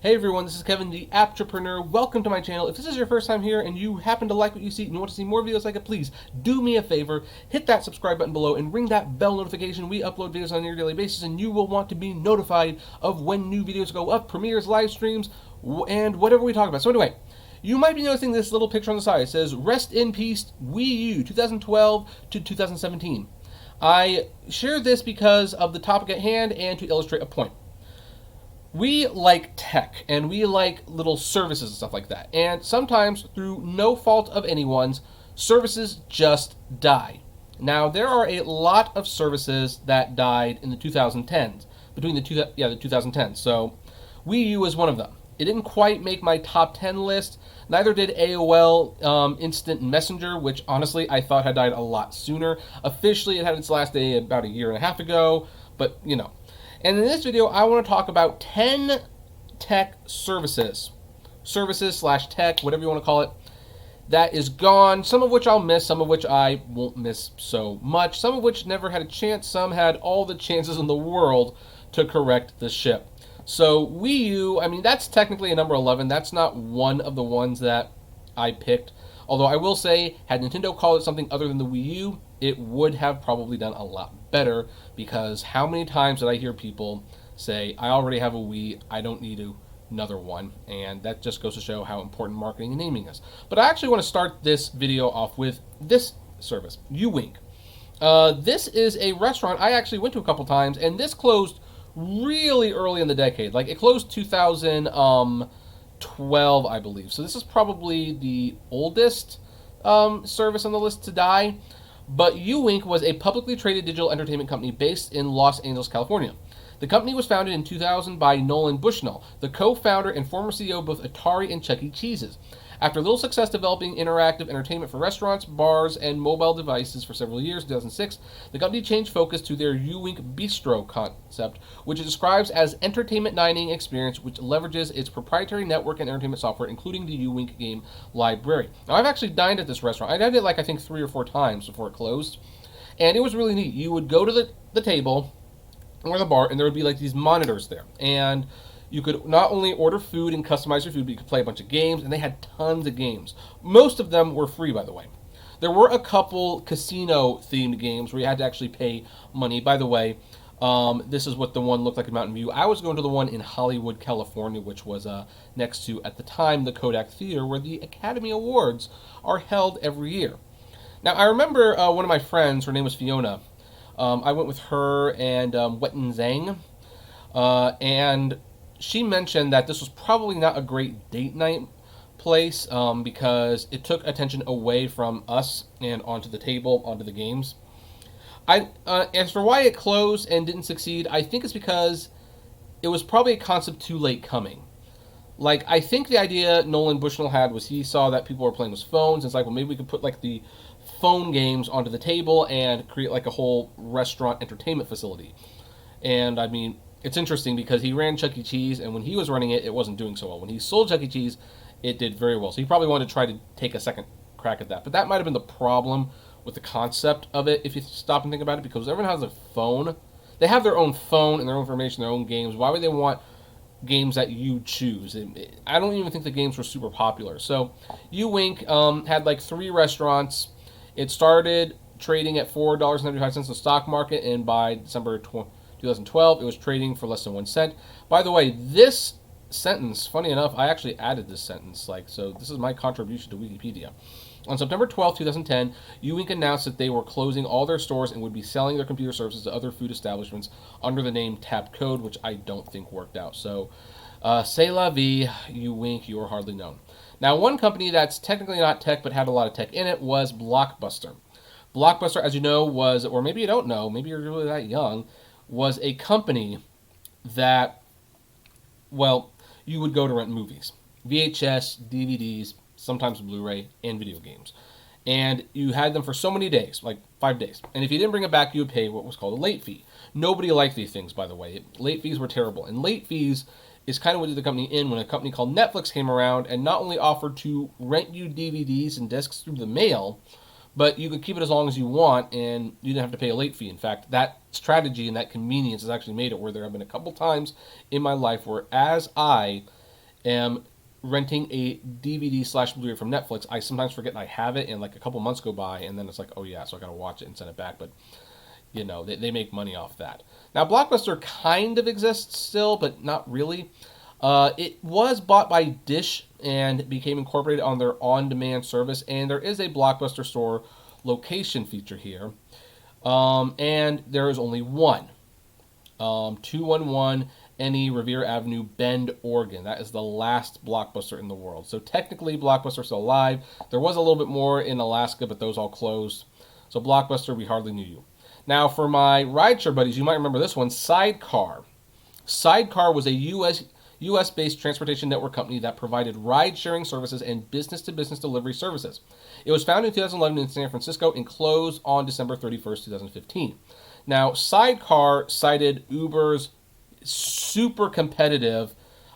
Hey everyone, this is Kevin, the Apptrepreneur. Welcome to my channel. If this is your first time here and you happen to like what you see and you want to see more videos like it, please do me a favor, hit that subscribe button below and ring that bell notification. We upload videos on a near daily basis and you will want to be notified of when new videos go up, premieres, live streams, and whatever we talk about. So anyway, you might be noticing this little picture on the side. It says, Rest in Peace, Wii U, 2012 to 2017. I share this because of the topic at hand and to illustrate a point. We like tech, and we like little services and stuff like that. And sometimes, through no fault of anyone's, services just die. Now, there are a lot of services that died in the 2010s, between the 2010s. So, Wii U is one of them. It didn't quite make my top 10 list. Neither did AOL Instant Messenger, which honestly I thought had died a lot sooner. Officially, it had its last day about a year and a half ago, but you know. And in this video, I want to talk about 10 tech services slash tech, whatever you want to call it, that is gone, some of which I'll miss, some of which I won't miss so much, some of which never had a chance, some had all the chances in the world to correct the ship. So Wii U, I mean, that's technically a number 11. That's not one of the ones that I picked. Although I will say, had Nintendo called it something other than the Wii U, it would have probably done a lot better, because how many times did I hear people say, I already have a Wii, I don't need another one, and that just goes to show how important marketing and naming is. But I actually want to start this video off with this service, Uwink. This is a restaurant I actually went to a couple times, and this closed really early in the decade. Like, it closed 2012, I believe. So this is probably the oldest service on the list to die. But Uwink was a publicly traded digital entertainment company based in Los Angeles, California. The company was founded in 2000 by Nolan Bushnell, the co-founder and former CEO of both Atari and Chuck E. Cheese's. After little success developing interactive entertainment for restaurants, bars, and mobile devices for several years, in 2006, the company changed focus to their Uwink Bistro concept, which it describes as entertainment dining experience which leverages its proprietary network and entertainment software, including the Uwink game library. Now, I've actually dined at this restaurant. I dined it like, I think, 3 or 4 times before it closed, and it was really neat. You would go to the table or the bar, and there would be like these monitors there, and you could not only order food and customize your food, but you could play a bunch of games, and they had tons of games. Most of them were free, by the way. There were a couple casino-themed games where you had to actually pay money. By the way, this is what the one looked like in Mountain View. I was going to the one in Hollywood, California, which was next to, at the time, the Kodak Theater, where the Academy Awards are held every year. Now, I remember one of my friends, her name was Fiona. I went with her and Wetten Zhang, and she mentioned that this was probably not a great date night place because it took attention away from us and onto the table, onto the games. As for why it closed and didn't succeed, I think it's because it was probably a concept too late coming. Like, I think the idea Nolan Bushnell had was he saw that people were playing with phones, and it's like, well, maybe we could put like the phone games onto the table and create like a whole restaurant entertainment facility. And I mean, it's interesting because he ran Chuck E. Cheese, and when he was running it, it wasn't doing so well. When he sold Chuck E. Cheese, it did very well. So he probably wanted to try to take a second crack at that. But that might have been the problem with the concept of it, if you stop and think about it, because everyone has a phone. They have their own phone and their own information, their own games. Why would they want games that you choose? I don't even think the games were super popular. So Uwink had like 3 restaurants. It started trading at $4.95 in the stock market, and by December 2012, it was trading for less than 1 cent. By the way, this sentence, funny enough, I actually added this sentence, so this is my contribution to Wikipedia. On September 12, 2010, Uwink announced that they were closing all their stores and would be selling their computer services to other food establishments under the name Tap Code, which I don't think worked out. So, c'est la vie, Uwink, you are hardly known. Now, one company that's technically not tech but had a lot of tech in it was Blockbuster. Blockbuster, as you know, was, or maybe you don't know, maybe you're really that young, was a company that, well, you would go to rent movies. VHS, DVDs, sometimes Blu-ray, and video games. And you had them for so many days, like 5 days. And if you didn't bring it back, you would pay what was called a late fee. Nobody liked these things, by the way. Late fees were terrible. And late fees is kind of what did the company in when a company called Netflix came around and not only offered to rent you DVDs and discs through the mail, but you could keep it as long as you want, and you didn't have to pay a late fee. In fact, that strategy and that convenience has actually made it where there have been a couple times in my life where as I am renting a DVD slash Blu-ray from Netflix, I sometimes forget I have it, and like a couple months go by, and then it's like, oh yeah, so I got to watch it and send it back. But they make money off that. Now Blockbuster kind of exists still, but not really. It was bought by Dish and became incorporated on their on-demand service, and there is a Blockbuster store location feature here. And there is only one. 211 NE Revere Avenue, Bend, Oregon. That is the last Blockbuster in the world. So technically, Blockbuster is still alive. There was a little bit more in Alaska, but those all closed. So Blockbuster, we hardly knew you. Now, for my rideshare buddies, you might remember this one, Sidecar. Sidecar was a U.S.-based transportation network company that provided ride-sharing services and business-to-business delivery services. It was founded in 2011 in San Francisco and closed on December 31st, 2015. Now, Sidecar cited Uber's super competitive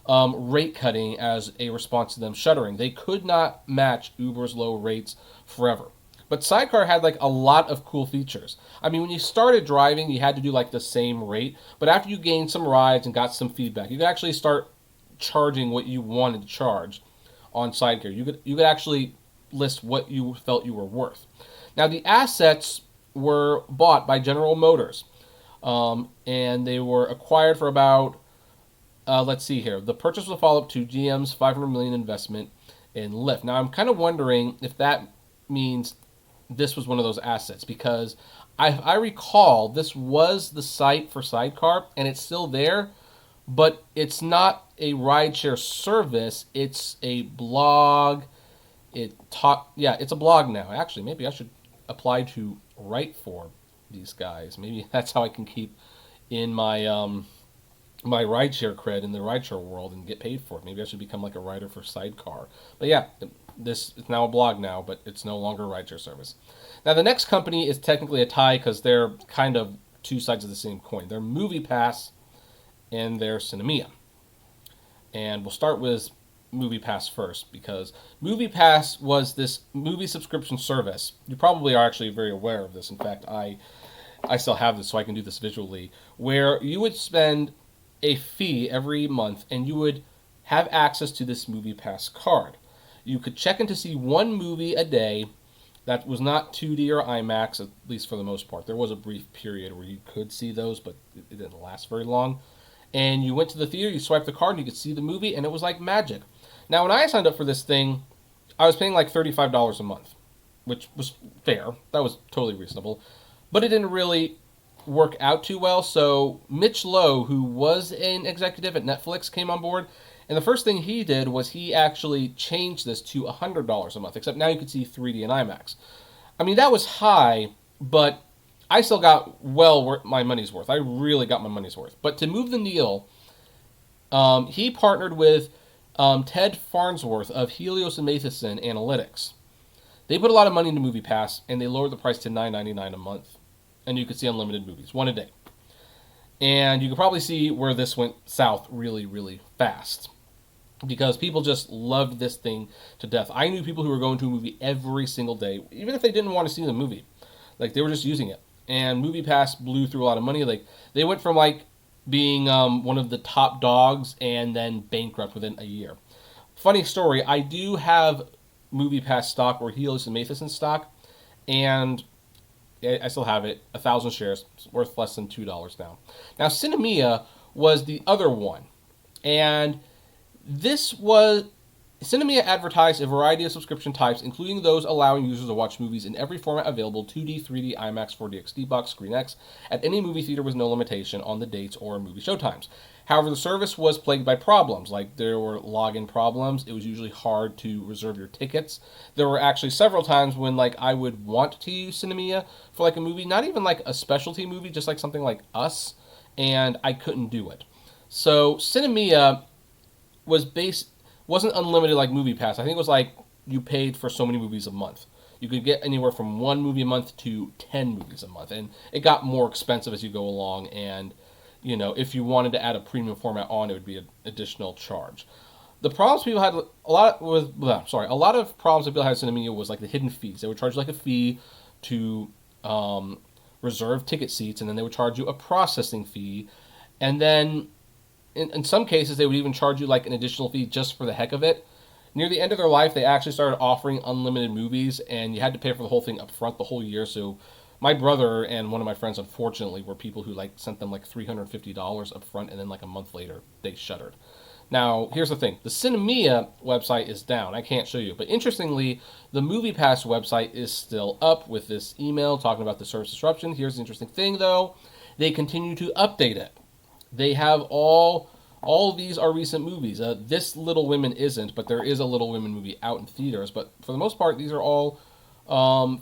rate cutting as a response to them shuttering. They could not match Uber's low rates forever. But Sidecar had like a lot of cool features. I mean, when you started driving, you had to do like the same rate, but after you gained some rides and got some feedback, you could actually start charging what you wanted to charge on Sidecar. You could actually list what you felt you were worth. Now, the assets were bought by General Motors, and they were acquired for about, let's see here. The purchase was a follow-up to GM's $500 million investment in Lyft. Now, I'm kind of wondering if that means this was one of those assets, because I recall this was the site for Sidecar, and it's still there, but it's not a rideshare service. It's a blog. It's a blog now. Actually, maybe I should apply to write for these guys. Maybe that's how I can keep in my my rideshare cred in the rideshare world and get paid for it. Maybe I should become like a writer for Sidecar. But yeah, this is now a blog now, but it's no longer a rideshare service. Now the next company is technically a tie because they're kind of two sides of the same coin. They're MoviePass and they're Sinemia. And we'll start with MoviePass first, because MoviePass was this movie subscription service. You probably are actually very aware of this. In fact, I still have this, so I can do this visually, where you would spend a fee every month and you would have access to this MoviePass card. You could check in to see one movie a day that was not 2D or IMAX, at least for the most part. There was a brief period where you could see those, but it didn't last very long. And you went to the theater, you swiped the card, and you could see the movie, and it was like magic. Now, when I signed up for this thing, I was paying like $35 a month, which was fair. That was totally reasonable. But it didn't really work out too well, so Mitch Lowe, who was an executive at Netflix, came on board, and the first thing he did was he actually changed this to $100 a month, except now you could see 3D and IMAX. I mean, that was high, but I still got my money's worth. I really got my money's worth. But to move the needle, he partnered with Ted Farnsworth of Helios and Matheson Analytics. They put a lot of money into MoviePass, and they lowered the price to $9.99 a month. And you could see unlimited movies, one a day. And you can probably see where this went south really, really fast, because people just loved this thing to death. I knew people who were going to a movie every single day, even if they didn't want to see the movie. Like, they were just using it. And MoviePass blew through a lot of money. Like, they went from, like, being one of the top dogs and then bankrupt within a year. Funny story, I do have MoviePass stock, or Helios and Matheson stock, and I still have it, 1,000 shares. It's worth less than $2 now. Now, Sinemia was the other one, and Sinemia advertised a variety of subscription types, including those allowing users to watch movies in every format available: 2D, 3D, IMAX, 4DX, D-Box, ScreenX, at any movie theater with no limitation on the dates or movie showtimes. However, the service was plagued by problems, like there were login problems. It was usually hard to reserve your tickets. There were actually several times when I would want to use Sinemia for a movie, not even a specialty movie, just something like Us, and I couldn't do it. So Sinemia wasn't unlimited like MoviePass. I think it was you paid for so many movies a month. You could get anywhere from 1 movie a month to 10 movies a month, and it got more expensive as you go along, and if you wanted to add a premium format on, it would be an additional charge. The problems people had a lot of problems that people had with Sinemia was the hidden fees. They would charge a fee to reserve ticket seats, and then they would charge you a processing fee, and then in some cases, they would even charge you like an additional fee just for the heck of it. Near the end of their life, they actually started offering unlimited movies, and you had to pay for the whole thing up front the whole year. So my brother and one of my friends, unfortunately, were people who like sent them like $350 up front, and then like a month later, they shuttered. Now, here's the thing. The Sinemia website is down. I can't show you. But interestingly, the MoviePass website is still up with this email talking about the service disruption. Here's the interesting thing, though. They continue to update it. They have all of these are recent movies. This Little Women isn't, but there is a Little Women movie out in theaters. But for the most part, these are all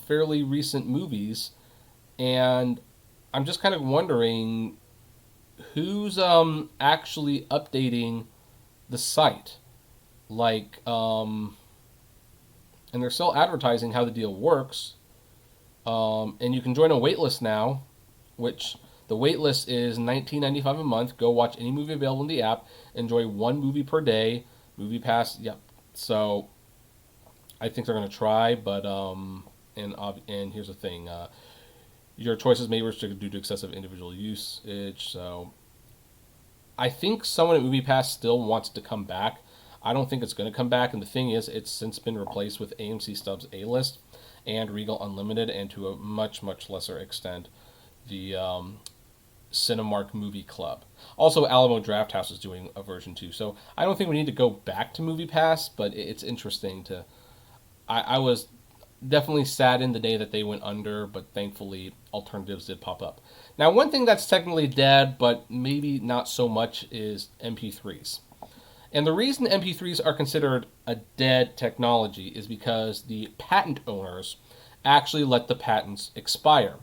fairly recent movies. And I'm just kind of wondering who's actually updating the site. Like, and they're still advertising how the deal works. And you can join a waitlist now, which the waitlist is $19.95 a month. Go watch any movie available in the app. Enjoy one movie per day. MoviePass, yep. So I think they're going to try, but and here's the thing. Your choices may be restricted due to excessive individual usage. So I think someone at MoviePass still wants to come back. I don't think it's going to come back. And the thing is, it's since been replaced with AMC Stubs A-List and Regal Unlimited, and to a much, much lesser extent, the Cinemark Movie Club. Also, Alamo Drafthouse is doing a version too. So I don't think we need to go back to MoviePass, but it's interesting to... I was definitely saddened the day that they went under, but thankfully alternatives did pop up. Now, one thing that's technically dead, but maybe not so much, is MP3s. And the reason MP3s are considered a dead technology is because the patent owners actually let the patents expire.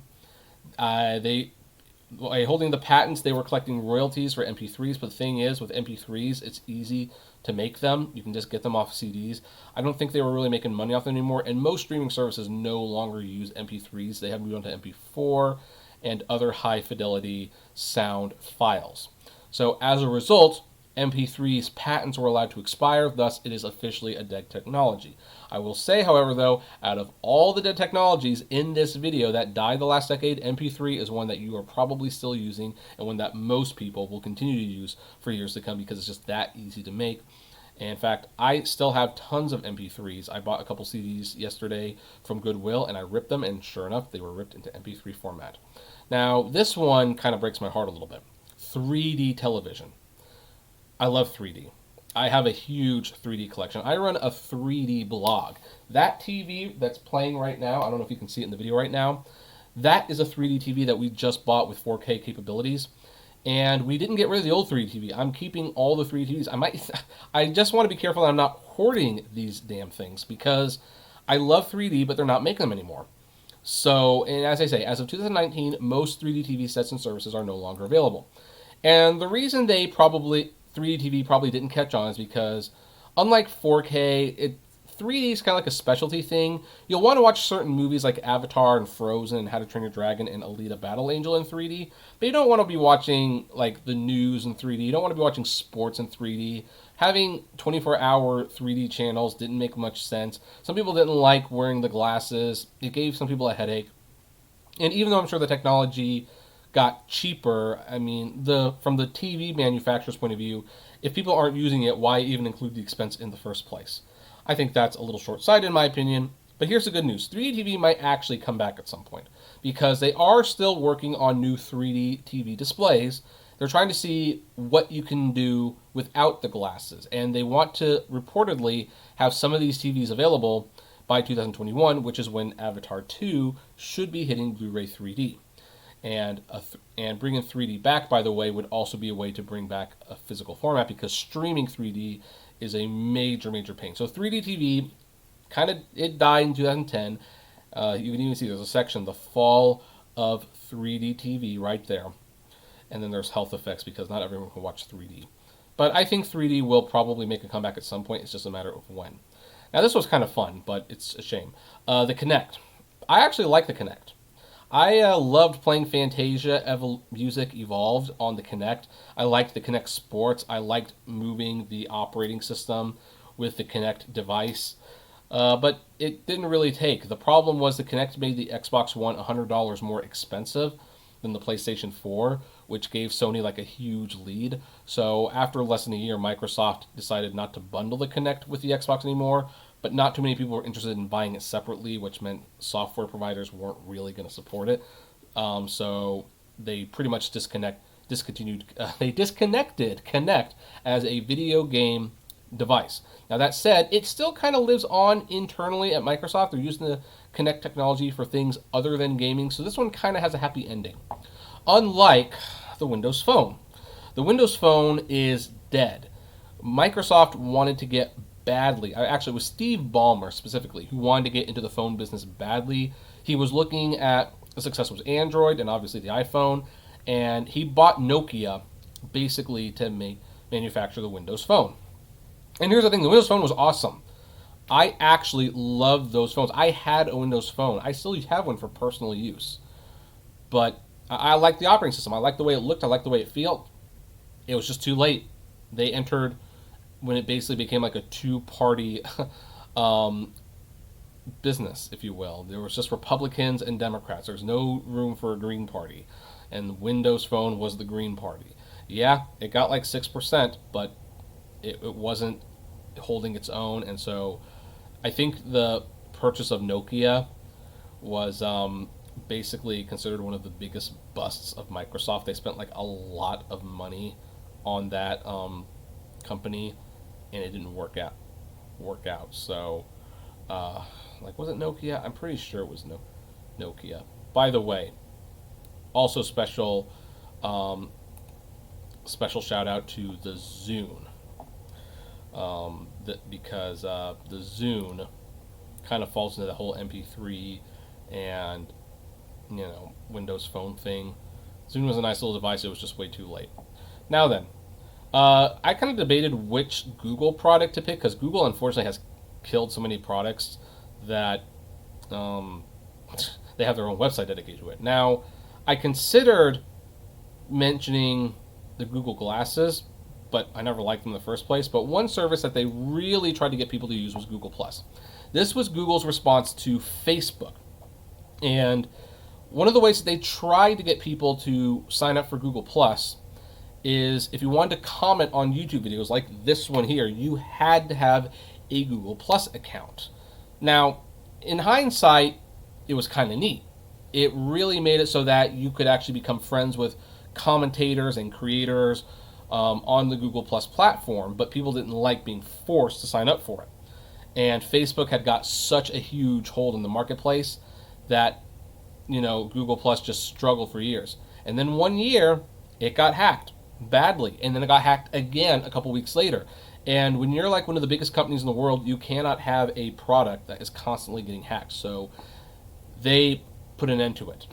By holding the patents, they were collecting royalties for MP3s, but the thing is, with MP3s, it's easy to make them. You can just get them off CDs. I don't think they were really making money off them anymore, and most streaming services no longer use MP3s. They have moved on to MP4 and other high-fidelity sound files. So as a result, MP3's patents were allowed to expire, thus it is officially a dead technology. I will say, however, though, out of all the dead technologies in this video that died the last decade, MP3 is one that you are probably still using, and one that most people will continue to use for years to come because it's just that easy to make. And in fact, I still have tons of MP3s. I bought a couple CDs yesterday from Goodwill, and I ripped them, and sure enough, they were ripped into MP3 format. Now, this one kind of breaks my heart a little bit. 3D television. I love 3D. I have a huge 3D collection. I run a 3D blog. That TV that's playing right now, I don't know if you can see it in the video right now, that is a 3D TV that we just bought with 4K capabilities. And we didn't get rid of the old 3D TV. I'm keeping all the 3D TVs. I just want to be careful that I'm not hoarding these damn things because I love 3D, but they're not making them anymore. So, and as I say, as of 2019, most 3D TV sets and services are no longer available. And the reason 3D TV probably didn't catch on is because, unlike 4K, 3D is kind of like a specialty thing. You'll want to watch certain movies like Avatar and Frozen and How to Train Your Dragon and Alita Battle Angel in 3D, but you don't want to be watching like the news in 3D. You don't want to be watching sports in 3D. Having 24-hour 3D channels didn't make much sense. Some people didn't like wearing the glasses. It gave some people a headache. And even though I'm sure the technology got cheaper, I mean, from the TV manufacturer's point of view, if people aren't using it, why even include the expense in the first place? I think that's a little short-sighted in my opinion, but here's the good news. 3D TV might actually come back at some point because they are still working on new 3D TV displays. They're trying to see what you can do without the glasses, and they want to reportedly have some of these TVs available by 2021, which is when Avatar 2 should be hitting Blu-ray 3D. And bringing 3D back, by the way, would also be a way to bring back a physical format because streaming 3D is a major, major pain. So 3D TV, it died in 2010. You can even see there's a section, the fall of 3D TV right there. And then there's health effects because not everyone can watch 3D. But I think 3D will probably make a comeback at some point. It's just a matter of when. Now this was kind of fun, but it's a shame. The Kinect. I actually like the Kinect. I loved playing Fantasia Music Evolved on the Kinect. I liked the Kinect Sports. I liked moving the operating system with the Kinect device. But it didn't really take. The problem was the Kinect made the Xbox One $100 more expensive. than the PlayStation 4, which gave Sony like a huge lead. So after less than a year, Microsoft decided not to bundle the Kinect with the Xbox anymore, but not too many people were interested in buying it separately, which meant software providers weren't really going to support it. So they pretty much discontinued. They disconnected Kinect as a video game device. Now that said, it still kind of lives on internally at Microsoft. They're using the Kinect technology for things other than gaming, so this one kind of has a happy ending. Unlike the Windows Phone. The Windows Phone is dead. Microsoft wanted to get badly, actually it was Steve Ballmer specifically, who wanted to get into the phone business badly. He was looking at, the success was Android and obviously the iPhone, and he bought Nokia basically to manufacture the Windows Phone. And here's the thing, the Windows Phone was awesome. I actually loved those phones. I had a Windows Phone. I still have one for personal use. But I liked the operating system. I liked the way it looked. I liked the way it felt. It was just too late. They entered when it basically became like a two-party business, if you will. There was just Republicans and Democrats. There was no room for a Green Party. And the Windows Phone was the Green Party. Yeah, it got like 6%, but it wasn't holding its own. And so I think the purchase of Nokia was basically considered one of the biggest busts of Microsoft. They spent like a lot of money on that company, and it didn't work out. So, like, was it Nokia? I'm pretty sure it was Nokia. By the way, also special shout out to the Zune, because the Zune kind of falls into the whole MP3 and Windows Phone thing. Zune was a nice little device. It was just way too late. Now then, I kind of debated which Google product to pick because Google unfortunately has killed so many products that they have their own website dedicated to it. Now, I considered mentioning the Google Glasses, but I never liked them in the first place. But one service that they really tried to get people to use was Google+. This was Google's response to Facebook. And one of the ways that they tried to get people to sign up for Google+ is if you wanted to comment on YouTube videos like this one here, you had to have a Google+ account. Now, in hindsight, it was kind of neat. It really made it so that you could actually become friends with commentators and creators on the Google+ platform, but people didn't like being forced to sign up for it. And Facebook had got such a huge hold in the marketplace that Google+ just struggled for years. And then one year, it got hacked badly, and then it got hacked again a couple weeks later. And when you're like one of the biggest companies in the world, you cannot have a product that is constantly getting hacked. So they put an end to it.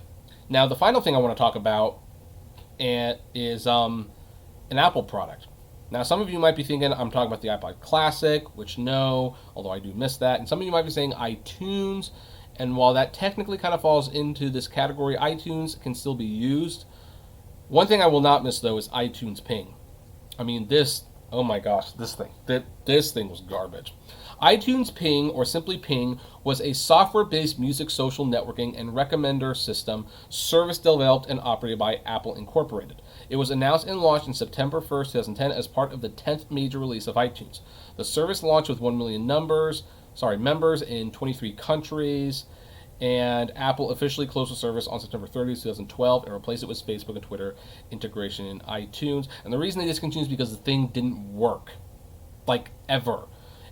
Now, the final thing I want to talk about is an Apple product. Now, some of you might be thinking I'm talking about the iPod Classic, which no, although I do miss that. And some of you might be saying iTunes. And while that technically kind of falls into this category, iTunes can still be used. One thing I will not miss, though, is iTunes Ping. I mean, oh my gosh, this thing was garbage. iTunes Ping, or simply Ping, was a software-based music social networking and recommender system service developed and operated by Apple Incorporated. It was announced and launched in September 1st, 2010 as part of the 10th major release of iTunes. The service launched with 1 million members in 23 countries, and Apple officially closed the service on September 30th, 2012, and replaced it with Facebook and Twitter integration in iTunes. And the reason they discontinued is because the thing didn't work, like, ever.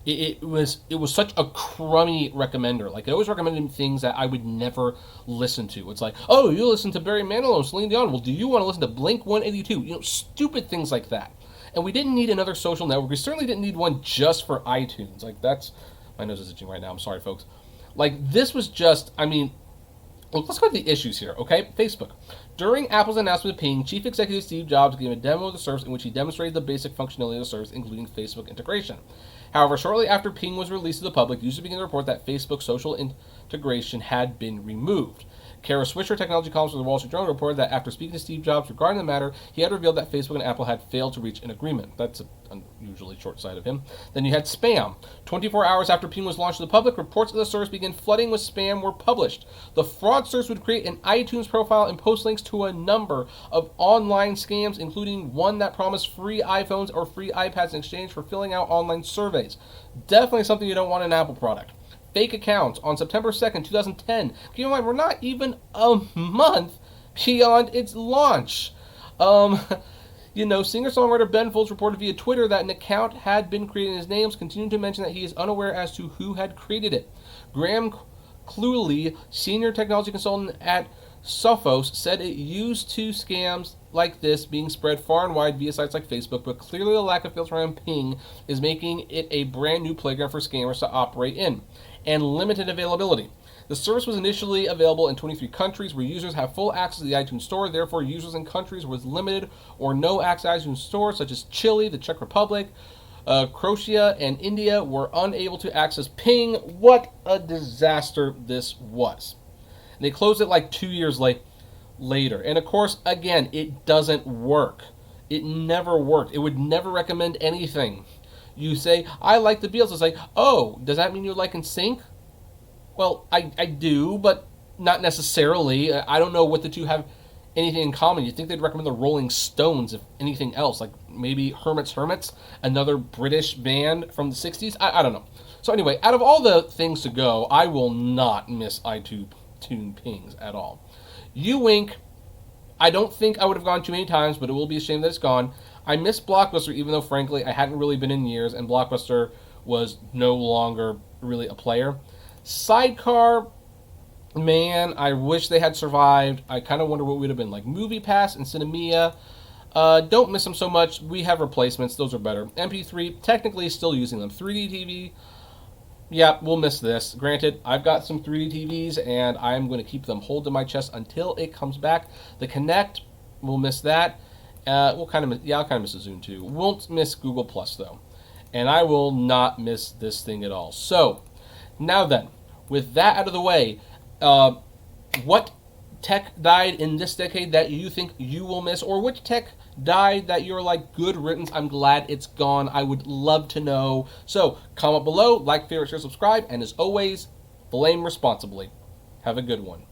It was such a crummy recommender. Like, it always recommended things that I would never listen to. It's like, oh, you listen to Barry Manilow and Celine Dion. Well, do you want to listen to Blink 182? Stupid things like that. And we didn't need another social network. We certainly didn't need one just for iTunes. Like, my nose is itching right now. I'm sorry, folks. Like, this was just, let's go to the issues here, okay? Facebook. During Apple's announcement of Ping, Chief Executive Steve Jobs gave a demo of the service in which he demonstrated the basic functionality of the service, including Facebook integration. However, shortly after Ping was released to the public, users began to report that Facebook social integration had been removed. Kara Swisher, technology columnist for the Wall Street Journal, reported that after speaking to Steve Jobs regarding the matter, he had revealed that Facebook and Apple had failed to reach an agreement. That's an unusually short sight of him. Then you had spam. 24 hours after Ping was launched to the public, reports of the service began flooding with spam were published. The fraudsters would create an iTunes profile and post links to a number of online scams, including one that promised free iPhones or free iPads in exchange for filling out online surveys. Definitely something you don't want in an Apple product. Fake accounts on September 2nd, 2010. Keep in mind, we're not even a month beyond its launch. Singer-songwriter Ben Folds reported via Twitter that an account had been created in his name, continuing to mention that he is unaware as to who had created it. Graham Cluley, senior technology consultant at Sophos, said it used to scams like this being spread far and wide via sites like Facebook, but clearly the lack of filter around Ping is making it a brand new playground for scammers to operate in, and limited availability. The service was initially available in 23 countries where users have full access to the iTunes Store. Therefore, users in countries with limited or no access to iTunes Store, such as Chile, the Czech Republic, Croatia, and India, were unable to access Ping. What a disaster this was. And they closed it like 2 years later. And of course, again, it doesn't work. It never worked. It would never recommend anything. You say, I like the Beatles. It's like, oh, does that mean you like NSYNC? Well, I do, but not necessarily. I don't know what the two have anything in common. You'd think they'd recommend the Rolling Stones, if anything else. Like maybe Hermits, another British band from the 60s. I don't know. So anyway, out of all the things to go, I will not miss iTunes Pings at all. Uwink, I don't think I would have gone too many times, but it will be a shame that it's gone. I miss Blockbuster, even though, frankly, I hadn't really been in years, and Blockbuster was no longer really a player. Sidecar, man, I wish they had survived. I kind of wonder what would have been like. MoviePass and Sinemia, don't miss them so much. We have replacements. Those are better. MP3, technically still using them. 3D TV, yeah, we'll miss this. Granted, I've got some 3D TVs, and I'm going to keep them hold to my chest until it comes back. The Kinect, we'll miss that. I'll kind of miss the Zune too. Won't miss Google Plus though, and I will not miss this thing at all. So, now then, with that out of the way, what tech died in this decade that you think you will miss, or which tech died that you're like, good riddance, I'm glad it's gone? I would love to know. So, comment below, like, favorite, share, subscribe, and as always, blame responsibly. Have a good one.